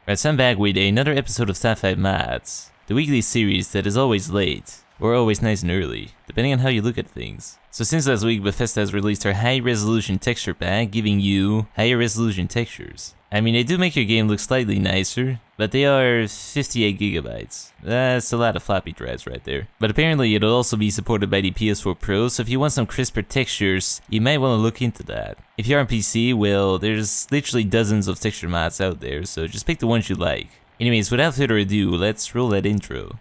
Right, so I'm back with another episode of Top 5 Mods, the weekly series that is always late, or always nice and early, depending on how you look at things. So since last week, Bethesda has released their high-resolution texture pack, giving you higher-resolution textures. I mean, they do make your game look slightly nicer, but they are 58 gigabytes. That's a lot of floppy drives right there. But apparently it'll also be supported by the PS4 Pro, so if you want some crisper textures, you might want to look into that. If you're on PC, well, there's literally dozens of texture mods out there, so just pick the ones you like. Anyways, without further ado, let's roll that intro.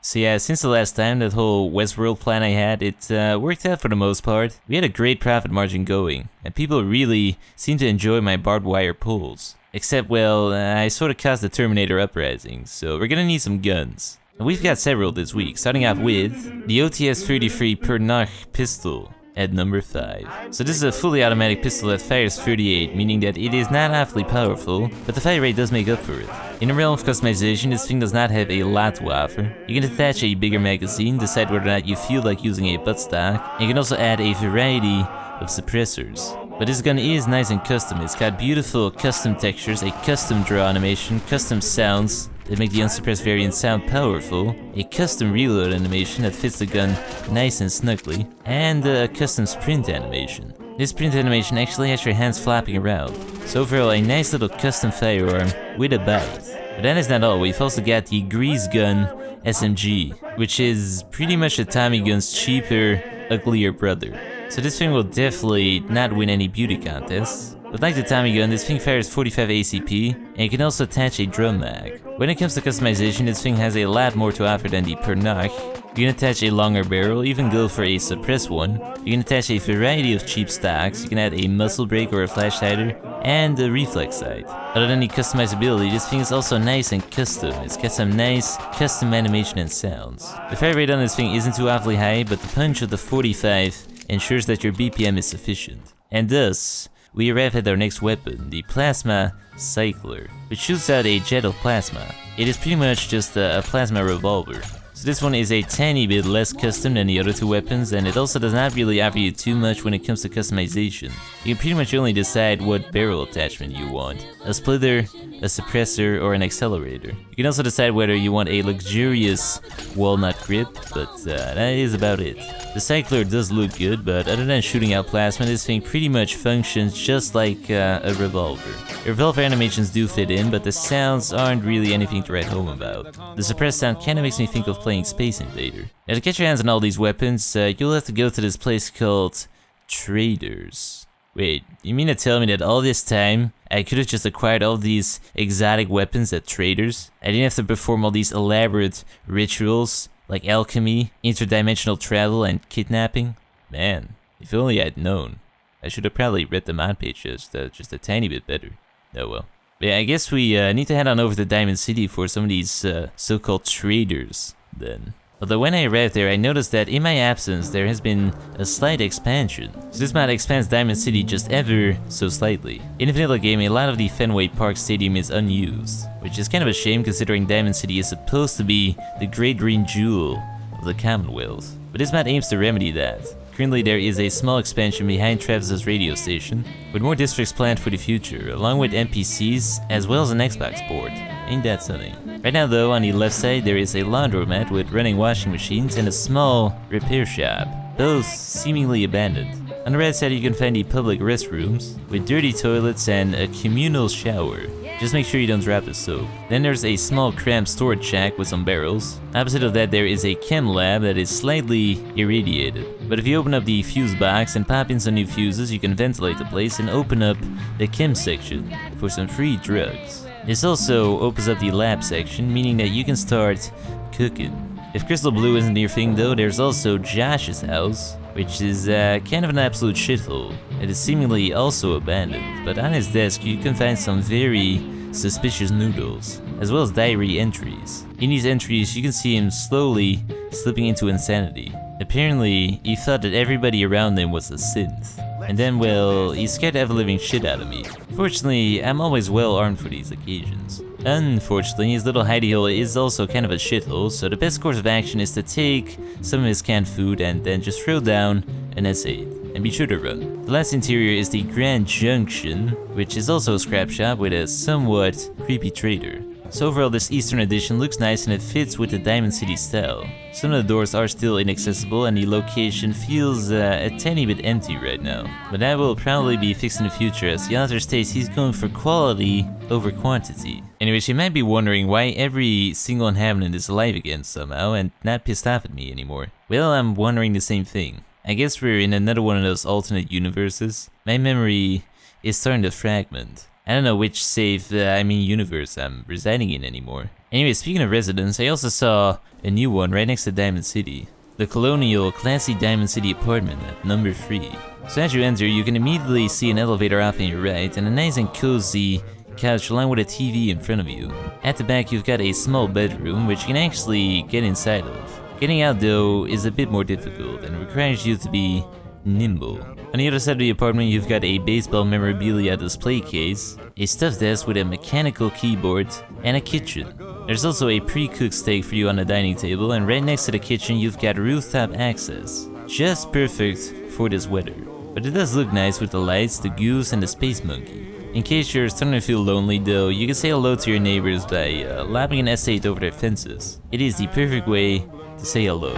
So yeah, since the last time, that whole Westworld plan I had, it worked out for the most part. We had a great profit margin going, and people really seem to enjoy my barbed wire pulls. Except, well, I sort of caused the Terminator uprising, so we're gonna need some guns. And we've got several this week, starting off with the OTS-33 Pernach pistol at number 5. So this is a fully automatic pistol that fires 38, meaning that it is not awfully powerful, but the fire rate does make up for it. In the realm of customization, this thing does not have a lot to offer. You can attach a bigger magazine, decide whether or not you feel like using a buttstock, and you can also add a variety of suppressors. But this gun is nice and custom. It's got beautiful custom textures, a custom draw animation, custom sounds that make the unsuppressed variant sound powerful, a custom reload animation that fits the gun nice and snugly, and a custom sprint animation. This sprint animation actually has your hands flapping around. So overall, a nice little custom firearm with a bite. But that is not all. We've also got the Grease Gun SMG, which is pretty much a Tommy Gun's cheaper, uglier brother. So this thing will definitely not win any beauty contests. But like the Tommy Gun, this thing fires 45 ACP, and you can also attach a drum mag. When it comes to customization, this thing has a lot more to offer than the Pernach. You can attach a longer barrel, even go for a suppressed one. You can attach a variety of cheap stocks, you can add a muzzle brake or a flash hider, and a reflex sight. Other than the customizability, this thing is also nice and custom. It's got some nice custom animation and sounds. The fire rate on this thing isn't too awfully high, but the punch of the 45 ensures that your BPM is sufficient. And thus, we arrive at our next weapon, the Plasma Cycler, which shoots out a jet of plasma. It is pretty much just a plasma revolver. So this one is a tiny bit less custom than the other two weapons, and it also does not really offer you too much when it comes to customization. You can pretty much only decide what barrel attachment you want. A splitter, a suppressor, or an accelerator. You can also decide whether you want a luxurious walnut grip, but that is about it. The Cycler does look good, but other than shooting out plasma, this thing pretty much functions just like a revolver. The revolver animations do fit in, but the sounds aren't really anything to write home about. The suppressed sound kinda makes me think of playing Space Invader. Now to get your hands on all these weapons, you'll have to go to this place called Traders. Wait, you mean to tell me that all this time, I could have just acquired all these exotic weapons at Traders? I didn't have to perform all these elaborate rituals, like alchemy, interdimensional travel, and kidnapping? Man, if only I'd known. I should have probably read the mod page just a tiny bit better. Oh well. But yeah, I guess we need to head on over to Diamond City for some of these so-called traders, then. Although when I arrived there, I noticed that in my absence, there has been a slight expansion. So this mod expands Diamond City just ever so slightly. In the vanilla game, a lot of the Fenway Park Stadium is unused, which is kind of a shame considering Diamond City is supposed to be the great green jewel of the Commonwealth. But this mod aims to remedy that. Currently there is a small expansion behind Travis's radio station, with more districts planned for the future, along with NPCs, as well as an Xbox port. Ain't that something? Right now though, on the left side there is a laundromat with running washing machines and a small repair shop, both seemingly abandoned. On the right side you can find the public restrooms, with dirty toilets and a communal shower. Just make sure you don't drop the soap. Then there's a small cramped storage shack with some barrels. Opposite of that there is a chem lab that is slightly irradiated. But if you open up the fuse box and pop in some new fuses, you can ventilate the place and open up the chem section for some free drugs. This also opens up the lab section, meaning that you can start cooking. If Crystal Blue isn't your thing though, there's also Josh's house, which is kind of an absolute shithole. It is seemingly also abandoned, but on his desk you can find some very suspicious noodles, as well as diary entries. In these entries you can see him slowly slipping into insanity. Apparently, he thought that everybody around him was a synth. And then, well, he scared the ever-living shit out of me. Fortunately, I'm always well armed for these occasions. Unfortunately, his little hidey hole is also kind of a shithole, so the best course of action is to take some of his canned food and then just throw down an S8, and be sure to run. The last interior is the Grand Junction, which is also a scrap shop with a somewhat creepy trader. So overall, this Eastern edition looks nice and it fits with the Diamond City style. Some of the doors are still inaccessible and the location feels a tiny bit empty right now. But that will probably be fixed in the future, as the author states he's going for quality over quantity. Anyways, you might be wondering why every single inhabitant is alive again somehow and not pissed off at me anymore. Well, I'm wondering the same thing. I guess we're in another one of those alternate universes. My memory is starting to fragment. I don't know which universe I'm residing in anymore. Anyway, speaking of residence, I also saw a new one right next to Diamond City. The Colonial classy Diamond City apartment at number 3. So as you enter, you can immediately see an elevator off on your right and a nice and cozy couch along with a TV in front of you. At the back, you've got a small bedroom which you can actually get inside of. Getting out though is a bit more difficult and requires you to be nimble. On the other side of the apartment, you've got a baseball memorabilia display case, a stuffed desk with a mechanical keyboard, and a kitchen. There's also a pre-cooked steak for you on the dining table, and right next to the kitchen you've got rooftop access. Just perfect for this weather. But it does look nice with the lights, the goose, and the space monkey. In case you're starting to feel lonely though, you can say hello to your neighbors by lobbing an S8 over their fences. It is the perfect way to say hello.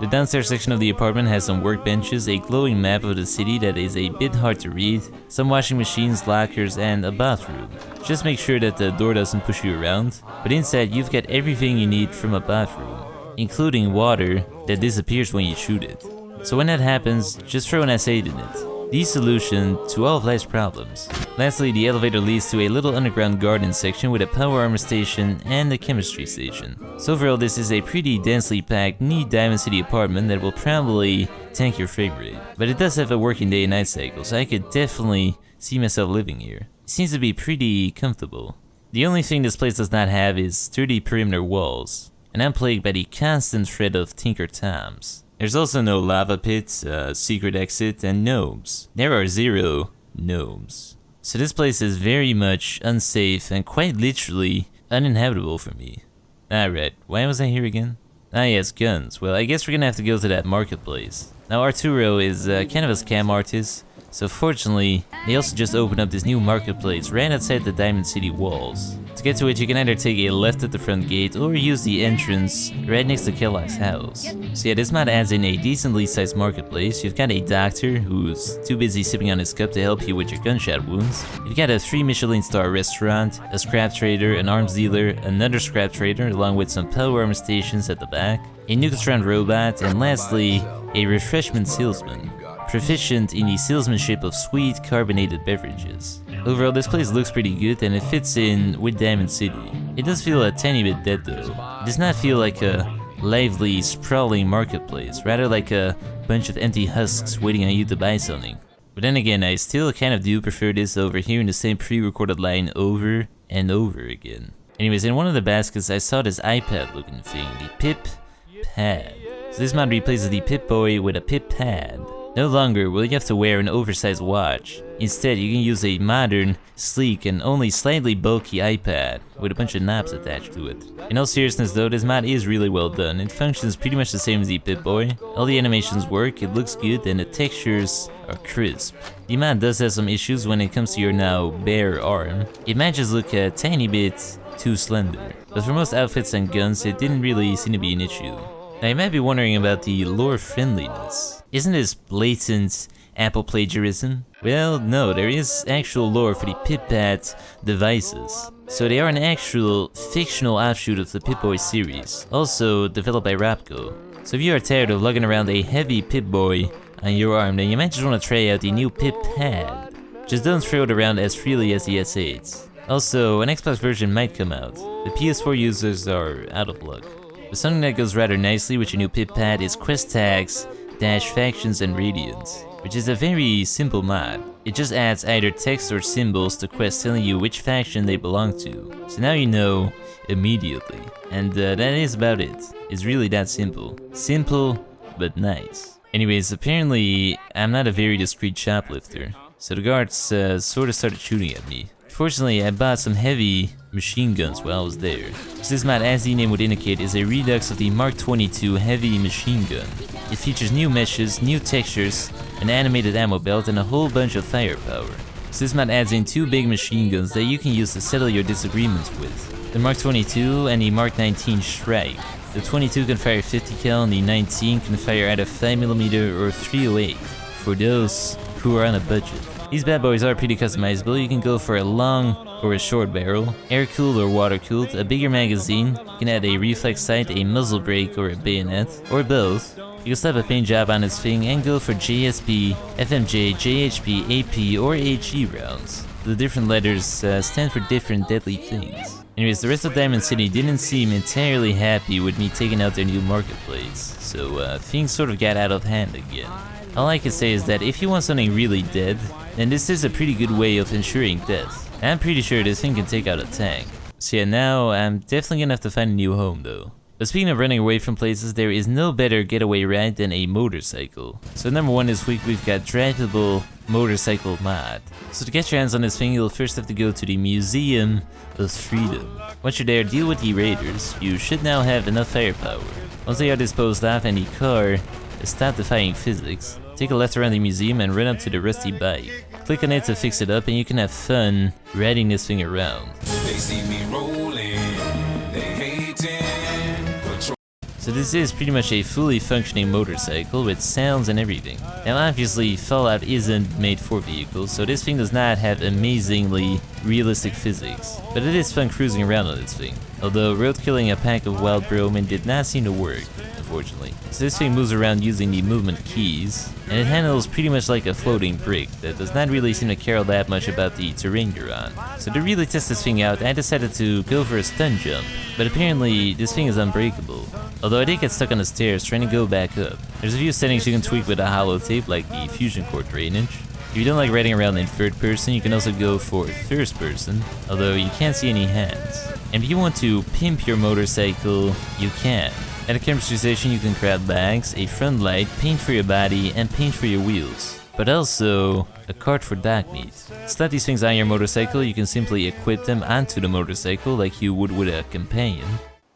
The downstairs section of the apartment has some workbenches, a glowing map of the city that is a bit hard to read, some washing machines, lockers, and a bathroom. Just make sure that the door doesn't push you around, but inside you've got everything you need from a bathroom, including water that disappears when you shoot it. So when that happens, just throw an S8 in it. The solution to all of life's problems. Lastly, the elevator leads to a little underground garden section with a power armor station and a chemistry station. So overall, this is a pretty densely packed, neat Diamond City apartment that will probably tank your frame rate. But it does have a working day and night cycle, so I could definitely see myself living here. It seems to be pretty comfortable. The only thing this place does not have is sturdy perimeter walls, and I'm plagued by the constant threat of Tinker Toms. There's also no lava pits, secret exit, and gnomes. There are 0 gnomes. So this place is very much unsafe and quite literally uninhabitable for me. Alright, why was I here again? Ah yes, guns. Well, I guess we're gonna have to go to that marketplace. Now Arturo is kind of a scam artist, so fortunately, they also just opened up this new marketplace right outside the Diamond City walls. To get to it, you can either take a left at the front gate or use the entrance right next to Kellogg's house. So yeah, this mod adds in a decently sized marketplace. You've got a doctor who's too busy sipping on his cup to help you with your gunshot wounds. You've got a 3 Michelin star restaurant, a scrap trader, an arms dealer, another scrap trader, along with some power armor stations at the back, a Nukatron robot, and lastly, a refreshment salesman, proficient in the salesmanship of sweet carbonated beverages. Overall, this place looks pretty good and it fits in with Diamond City. It does feel a tiny bit dead though. It does not feel like a lively, sprawling marketplace, rather like a bunch of empty husks waiting on you to buy something. But then again, I still kind of do prefer this over hearing the same pre-recorded line over and over again. Anyways, in one of the baskets I saw this iPad looking thing, the PIP-Pad. So this mod replaces the Pip-Boy with a PIP-Pad. No longer will you have to wear an oversized watch. Instead, you can use a modern, sleek, and only slightly bulky iPad with a bunch of knobs attached to it. In all seriousness though, this mod is really well done. It functions pretty much the same as the Pip-Boy. All the animations work, it looks good, and the textures are crisp. The mod does have some issues when it comes to your now bare arm. It might just look a tiny bit too slender, but for most outfits and guns, it didn't really seem to be an issue. Now you might be wondering about the lore friendliness. Isn't this blatant Apple plagiarism? Well, no, there is actual lore for the PIP-Pad devices. So they are an actual fictional offshoot of the Pip-Boy series, also developed by Rapco. So if you are tired of lugging around a heavy Pip-Boy on your arm, then you might just want to try out the new PIP-Pad. Just don't throw it around as freely as the S8. Also, an Xbox version might come out. The PS4 users are out of luck. But something that goes rather nicely with your new PIP-Pad is quest tags, factions, and radiants, which is a very simple mod. It just adds either text or symbols to quests telling you which faction they belong to. So now you know immediately. And that is about it. It's really that simple. Simple, but nice. Anyways, apparently I'm not a very discreet shoplifter, so the guards sort of started shooting at me. Unfortunately, I bought some heavy machine guns while I was there. So this mod, as the name would indicate, is a redux of the Mark 22 heavy machine gun. It features new meshes, new textures, an animated ammo belt, and a whole bunch of firepower. So this mod adds in 2 big machine guns that you can use to settle your disagreements with. The Mark 22 and the Mark 19 Shrike. The 22 can fire 50 cal and the 19 can fire either 5mm or 308 for those who are on a budget. These bad boys are pretty customizable. You can go for a long or a short barrel, air-cooled or water-cooled, a bigger magazine, you can add a reflex sight, a muzzle brake, or a bayonet, or both. You can slap a paint job on this thing and go for JSP, FMJ, JHP, AP, or HE rounds. The different letters stand for different deadly things. Anyways, the rest of Diamond City didn't seem entirely happy with me taking out their new marketplace, so things sort of got out of hand again. All I can say is that if you want something really dead, then this is a pretty good way of ensuring death. I'm pretty sure this thing can take out a tank. So yeah, now I'm definitely gonna have to find a new home though. But speaking of running away from places, there is no better getaway ride than a motorcycle. So number 1 this week, we've got Driveable motorcycle mod. So to get your hands on this thing, you'll first have to go to the Museum of Freedom. Once you're there, deal with the raiders. You should now have enough firepower. Once they are disposed of and the car stop defying physics, take a left around the museum and run up to the rusty bike. Click on it to fix it up and you can have fun riding this thing around. They see me rolling, they hating. So this is pretty much a fully functioning motorcycle with sounds and everything. Now obviously Fallout isn't made for vehicles, so this thing does not have amazingly realistic physics, but it is fun cruising around on this thing. Although road killing a pack of wild bromen did not seem to work, unfortunately. So this thing moves around using the movement keys, and it handles pretty much like a floating brick that does not really seem to care all that much about the terrain you're on. So to really test this thing out, I decided to go for a stun jump, but apparently this thing is unbreakable. Although I did get stuck on the stairs trying to go back up. There's a few settings you can tweak with a holotape, like the fusion core drainage. If you don't like riding around in third person, you can also go for first person, although you can't see any hands. And if you want to pimp your motorcycle, you can. At a chemistry station, you can grab bags, a front light, paint for your body, and paint for your wheels. But also, a cart for dog meat. To slap these things on your motorcycle, you can simply equip them onto the motorcycle like you would with a companion.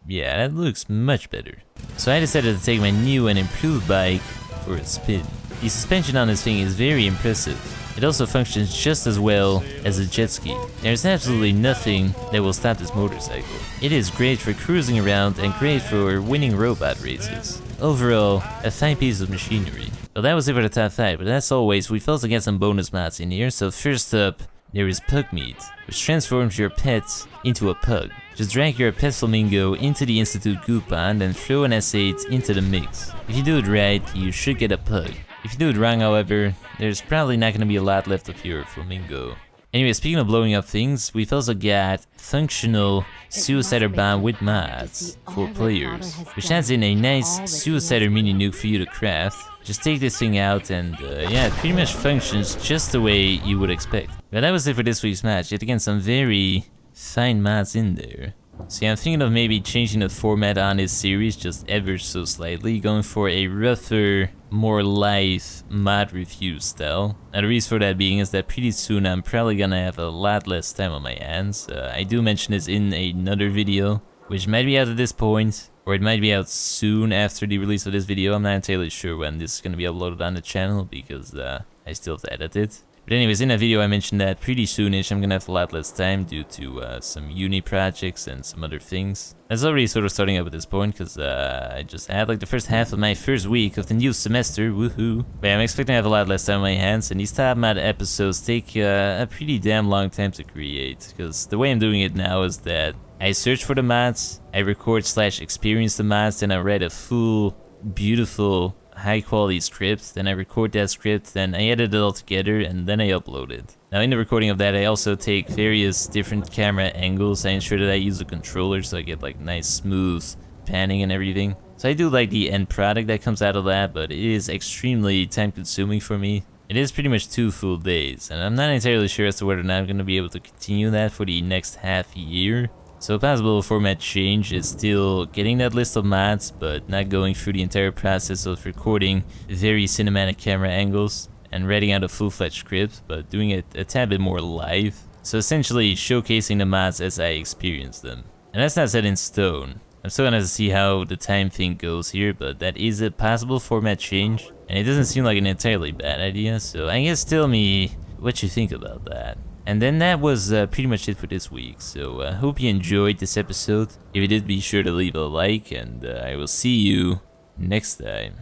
Yeah, that looks much better. So I decided to take my new and improved bike for a spin. The suspension on this thing is very impressive. It also functions just as well as a jet ski. There's absolutely nothing that will stop this motorcycle. It is great for cruising around and great for winning robot races. Overall, a fine piece of machinery. Well, that was it for the top 5, but as always, we've also got some bonus mods in here. So first up, there is Pugmeat, which transforms your pet into a pug. Just drag your pet flamingo into the Institute goo pond and throw an S8 into the mix. If you do it right, you should get a pug. If you do it wrong, however, there's probably not going to be a lot left of your flamingo. Anyway, speaking of blowing up things, we've also got functional suicider bomb with mods for players, which adds in a nice suicider mini nuke for you to craft. Just take this thing out and yeah, it pretty much functions just the way you would expect. But that was it for this week's match. Yet again, some very fine mods in there. So yeah, I'm thinking of maybe changing the format on this series just ever so slightly, going for a rougher, more live mod review style. Now the reason for that being is that pretty soon I'm probably gonna have a lot less time on my hands. I do mention this in another video, which might be out at this point, or it might be out soon after the release of this video. I'm not entirely sure when this is gonna be uploaded on the channel because I still have to edit it. But anyways, in that video I mentioned that pretty soonish I'm gonna have a lot less time due to some uni projects and some other things. That's already sort of starting up at this point because I just had like the first half of my first week of the new semester, woohoo. But yeah, I'm expecting to have a lot less time on my hands, and these top mod episodes take a pretty damn long time to create, because the way I'm doing it now is that I search for the mods, I record/experience the mods, then I write a full, beautiful, high quality script, then I record that script, then I edit it all together, and then I upload it. Now in the recording of that, I also take various different camera angles. I ensure that I use a controller so I get like nice smooth panning and everything. So I do like the end product that comes out of that, but it is extremely time consuming for me. It is pretty much 2 full days, and I'm not entirely sure as to whether or not I'm going to be able to continue that for the next half year. So a possible format change is still getting that list of mods, but not going through the entire process of recording very cinematic camera angles and writing out a full-fledged script, but doing it a tad bit more live. So essentially showcasing the mods as I experience them. And that's not set in stone. I'm still gonna see how the time thing goes here, but that is a possible format change. And it doesn't seem like an entirely bad idea, so I guess tell me what you think about that. And then that was pretty much it for this week, so I hope you enjoyed this episode. If you did, be sure to leave a like, and I will see you next time.